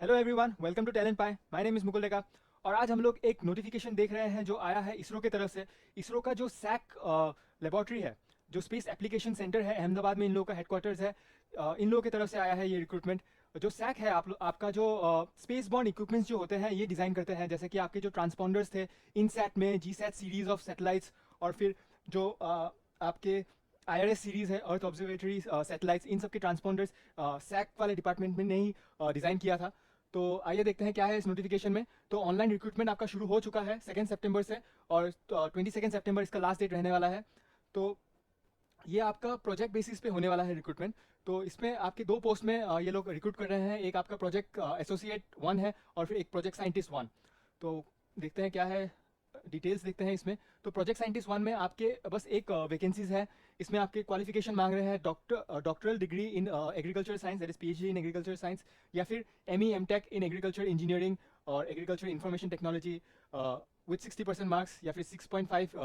Hello everyone, welcome to Talent Pie. My name is Mukul Rekha. और आज हम लोग एक नोटिफिकेशन देख रहे हैं जो आया है इसरो की तरफ से। इसरो का जो सैक लेबॉर्ट्री है, जो स्पेस एप्लीकेशन सेंटर है अहमदाबाद में, इन लोगों का हेडक्वार्टर्स है। इन लोगों की तरफ से आया है ये रिक्रूटमेंट। जो सैक है, आपका जो स्पेस बॉर्न इक्विपमेंट्स जो होते हैं ये डिज़ाइन करते हैं, जैसे कि आपके जो ट्रांसपॉन्डर्स थे इन सैट में, जी सैट सीरीज़ ऑफ सैटेलाइट्स, और फिर जो आपके IRS सीरीज़ है, अर्थ ऑब्जर्वेटरी सैटेलाइट्स, इन सब के ट्रांसपॉन्डर्स सैक वाले डिपार्टमेंट में ने ही डिज़ाइन किया था। तो आइए देखते हैं क्या है इस नोटिफिकेशन में। तो ऑनलाइन रिक्रूटमेंट आपका शुरू हो चुका है 2 सितंबर से, और 22 सितंबर इसका लास्ट डेट रहने वाला है। तो ये आपका प्रोजेक्ट बेसिस पे होने वाला है रिक्रूटमेंट। तो इसमें आपके दो पोस्ट में ये लोग रिक्रूट कर रहे हैं। एक आपका प्रोजेक्ट एसोसिएट 1 है, और फिर एक प्रोजेक्ट साइंटिस्ट 1। तो देखते हैं क्या है, डिटेल्स देखते हैं इसमें। तो प्रोजेक्ट साइंटिस्ट 1 में आपके बस एक वैकेंसीज है। इसमें आपके क्वालिफिकेशन मांग रहे हैं doctoral degree in agriculture science, that is PhD in agriculture science, या फिर ME M.Tech in agriculture engineering और agriculture information technology with 60% marks, या फिर 6.5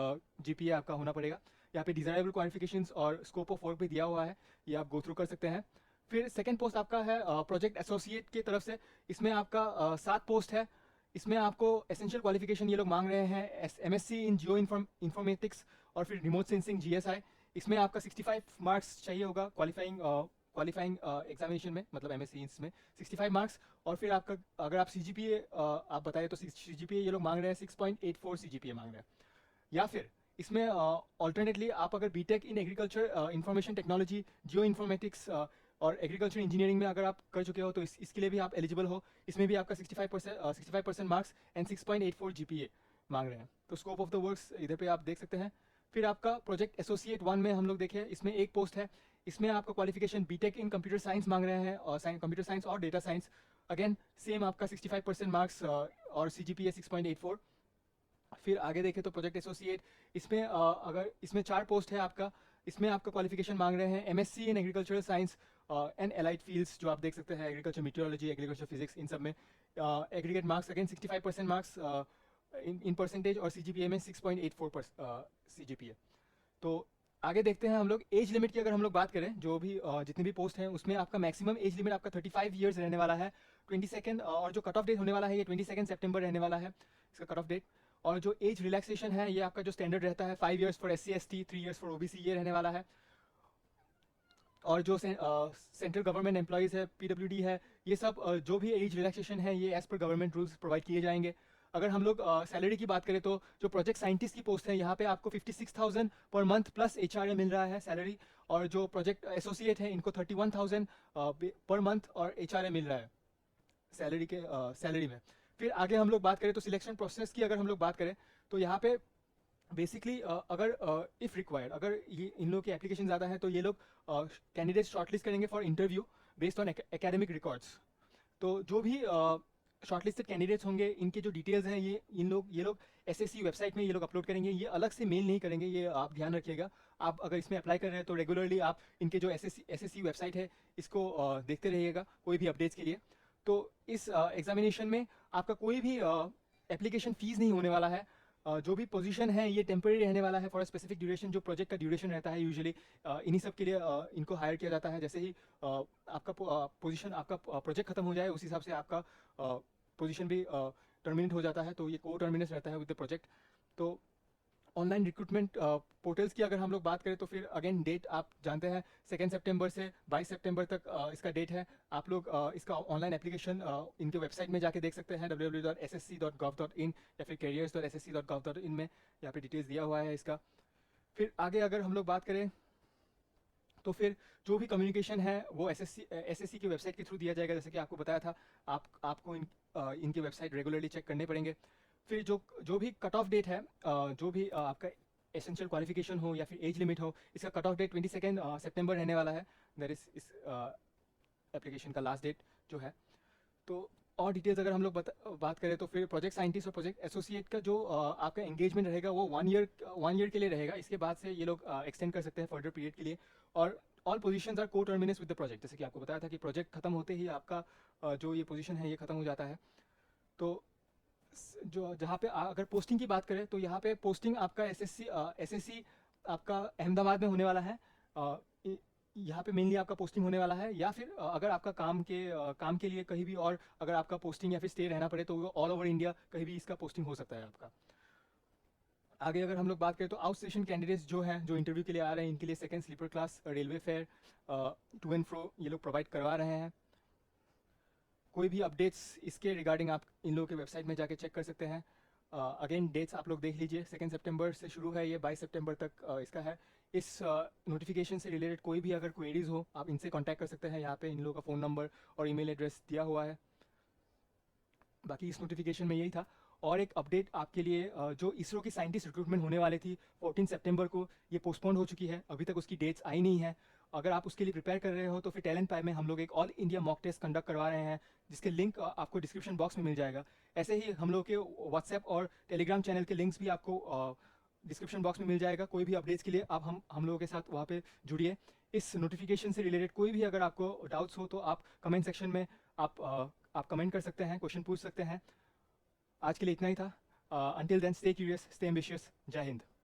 GPA आपका होना पड़ेगा। यहाँ पे डिजायरेबल क्वालिफिकेशंस और स्कोप ऑफ वर्क भी दिया हुआ है, ये आप गो थ्रू कर सकते हैं। फिर सेकंड पोस्ट आपका है प्रोजेक्ट एसोसिएट की तरफ से। इसमें आपका 7 पोस्ट है। इसमें आपको एसेंशियल क्वालिफिकेशन ये लोग मांग रहे हैं MSc इन जियो इन्फॉर्मेटिक्स, और फिर रिमोट सेंसिंग GSI। इसमें आपका 65 मार्क्स चाहिए होगा क्वालिफाइंग एग्जामिनेशन में, मतलब MSc इसमें 65 मार्क्स। और फिर आपका अगर आप CGPA आप बताएं तो CGPA ये लोग मांग रहे हैं 6.84 CGPA मांग रहे हैं। या फिर इसमें ऑल्टरनेटली आप अगर BTech in agriculture information technology, geoinformatics और एग्रीकल्चर इंजीनियरिंग में अगर आप कर चुके हो तो इसके लिए भी आप एलिजिबल हो। इसमें भी आपका 65% मार्क्स एंड 6.84 GPA मांग रहे हैं। तो स्कोप ऑफ द वर्क्स इधर पे आप देख सकते हैं। फिर आपका प्रोजेक्ट एसोसिएट 1 में हम लोग देखें, इसमें एक पोस्ट है। इसमें आपका qualification BTech in computer science मांग रहे हैं, और कंप्यूटर साइंस और डेटा साइंस। अगेन सेम आपका 65% मार्क्स और CGPA 6.84। फिर आगे देखें तो प्रोजेक्ट एसोसिएट, इसमें अगर इसमें 4 पोस्ट है आपका। इसमें आपका क्वालिफिकेशन मांग रहे हैं MSc in agricultural science and allied fields, जो आप देख सकते हैं एग्रीकल्चर मीटियोलॉजी, एग्रीकल्चर फिजिक्स, इन सब में aggregate marks again 65% marks in percentage, और CGPA में 6.84 CGPA। तो आगे देखते हैं हम लोग एज लिमिट की। अगर हम लोग बात करें, जो भी जितने भी पोस्ट हैं उसमें आपका मैक्सिमम एज लिमिट आपका 35 ईयर्स रहने वाला है। 22 और जो कट ऑफ डेट होने वाला है ये 22 सितंबर रहने वाला है, इसका कट ऑफ डेट। और जो एज रिलैक्सेशन है ये आपका जो स्टैंडर्ड रहता है 5 years for SC ST, 3 years for OBC, ये रहने वाला है। और जो सेंट्रल गवर्नमेंट एम्प्लॉयज़ है, PWD है, ये सब जो भी एज रिलैक्सेशन है ये as per government rules provide किए जाएंगे। अगर हम लोग सैलरी की बात करें तो जो प्रोजेक्ट साइंटिस्ट की पोस्ट है यहाँ पे आपको 56,000 पर मंथ प्लस HRA मिल रहा है सैलरी। और जो प्रोजेक्ट एसोसिएट है इनको 31,000 पर मंथ और HRA मिल रहा है सैलरी में। फिर आगे हम लोग बात करें तो सिलेक्शन प्रोसेस की अगर हम लोग बात करें तो यहाँ पे बेसिकली अगर इफ़ रिक्वायर्ड, अगर ये इन लोग की एप्लीकेशन ज़्यादा है तो ये लोग कैंडिडेट शॉर्टलिस्ट करेंगे for interview based on academic records. तो जो भी शॉर्टलिस्टेड कैंडिडेट्स होंगे इनके जो डिटेल्स हैं ये लोग SSC वेबसाइट में ये लोग अपलोड करेंगे। ये अलग से मेल नहीं करेंगे, ये आप ध्यान रखिएगा। आप अगर इसमें अप्लाई कर रहे हैं तो रेगुलरली आप इनके जो SSC वेबसाइट है इसको देखते रहिएगा कोई भी अपडेट्स के लिए। तो इस एग्जामिनेशन में आपका कोई भी एप्लीकेशन फ़ीस नहीं होने वाला है। जो भी पोजीशन है ये टेम्परेरी रहने वाला है फॉर स्पेसिफिक ड्यूरेशन। जो प्रोजेक्ट का ड्यूरेशन रहता है यूजुअली इन्हीं सब के लिए इनको हायर किया जाता है। जैसे ही आपका पोजीशन, आपका प्रोजेक्ट खत्म हो जाए उस हिसाब से आपका पोजीशन भी टर्मिनेट हो जाता है, तो ये को टर्मिनेट रहता है विद द प्रोजेक्ट। तो ऑनलाइन रिक्रूटमेंट पोर्टल्स की अगर हम लोग बात करें तो फिर अगेन डेट आप जानते हैं 2 सितंबर से 22 सितंबर तक इसका डेट है। आप लोग इसका ऑनलाइन एप्लीकेशन इनके वेबसाइट में जाके देख सकते हैं www.ssc.gov.in या फिर careers.ssc.gov.in में, यहाँ पे डिटेल्स दिया हुआ है इसका। फिर आगे अगर हम लोग बात करें तो फिर जो भी कम्युनिकेशन है वो SSC की वेबसाइट के थ्रू दिया जाएगा, जैसे कि आपको बताया था। आपको इनकी वेबसाइट रेगुलरली चेक करने पड़ेंगे। फिर जो भी कट ऑफ डेट है, जो भी आपका एसेंशियल क्वालिफिकेशन हो या फिर एज लिमिट हो, इसका कट ऑफ डेट 22 सितंबर रहने वाला है। दैट इज इस एप्लीकेशन का लास्ट डेट जो है। तो और डिटेल्स अगर हम लोग बात करें तो फिर प्रोजेक्ट साइंटिस्ट और प्रोजेक्ट एसोसिएट का जो आपका एंगेजमेंट रहेगा वो 1 ईयर के लिए रहेगा। इसके बाद से ये लोग एक्सटेंड कर सकते हैं फर्दर पीरियड के लिए। और ऑल पोजीशंस आर को टर्मिनस विद द प्रोजेक्ट, जैसे कि आपको बताया था कि प्रोजेक्ट खत्म होते ही आपका जो ये पोजीशन है ये खत्म हो जाता है। तो जो जहाँ पे अगर पोस्टिंग की बात करें तो यहाँ पे पोस्टिंग आपका SSC आपका अहमदाबाद में होने वाला है। यहाँ पे मेनली आपका पोस्टिंग होने वाला है, या फिर अगर आपका काम के लिए कहीं भी और अगर आपका पोस्टिंग या फिर स्टे रहना पड़े तो ऑल ओवर इंडिया कहीं भी इसका पोस्टिंग हो सकता है आपका। आगे अगर हम लोग बात करें तो आउट स्टेशन कैंडिडेट्स जो हैं, जो इंटरव्यू के लिए आ रहे हैं, इनके लिए second sleeper class railway fare to and fro ये लोग प्रोवाइड करवा रहे हैं। कोई भी अपडेट्स इसके रिगार्डिंग आप इन लोगों के वेबसाइट में जाके चेक कर सकते हैं। अगेन डेट्स आप लोग देख लीजिए, 2 सितंबर से शुरू है, ये 22 सितंबर तक इसका है। इस नोटिफिकेशन से रिलेटेड कोई भी अगर क्वेरीज हो आप इनसे कांटेक्ट कर सकते हैं, यहाँ पे इन लोगों का फ़ोन नंबर और ईमेल एड्रेस दिया हुआ है। बाकी इस नोटिफिकेशन में यही था। और एक अपडेट आपके लिए, जो इसरो की साइंटिस्ट रिक्रूटमेंट होने वाली थी 14 सितंबर को, ये पोस्टपोन हो चुकी है, अभी तक उसकी डेट्स आई नहीं है। अगर आप उसके लिए प्रिपेयर कर रहे हो तो फिर टैलेंट पाई में हम लोग एक all India mock test conduct करवा रहे हैं, जिसके लिंक आपको डिस्क्रिप्शन बॉक्स में मिल जाएगा। ऐसे ही हम लोग के व्हाट्सएप और टेलीग्राम चैनल के लिंक्स भी आपको डिस्क्रिप्शन बॉक्स में मिल जाएगा। कोई भी अपडेट्स के लिए आप हम लोगों के साथ वहाँ पे जुड़िए। इस नोटिफिकेशन से रिलेटेड कोई भी अगर आपको डाउट्स हो तो आप कमेंट सेक्शन में आप कमेंट कर सकते हैं, क्वेश्चन पूछ सकते हैं। आज के लिए इतना ही था। Until then stay curious, stay ambitious. जय हिंद।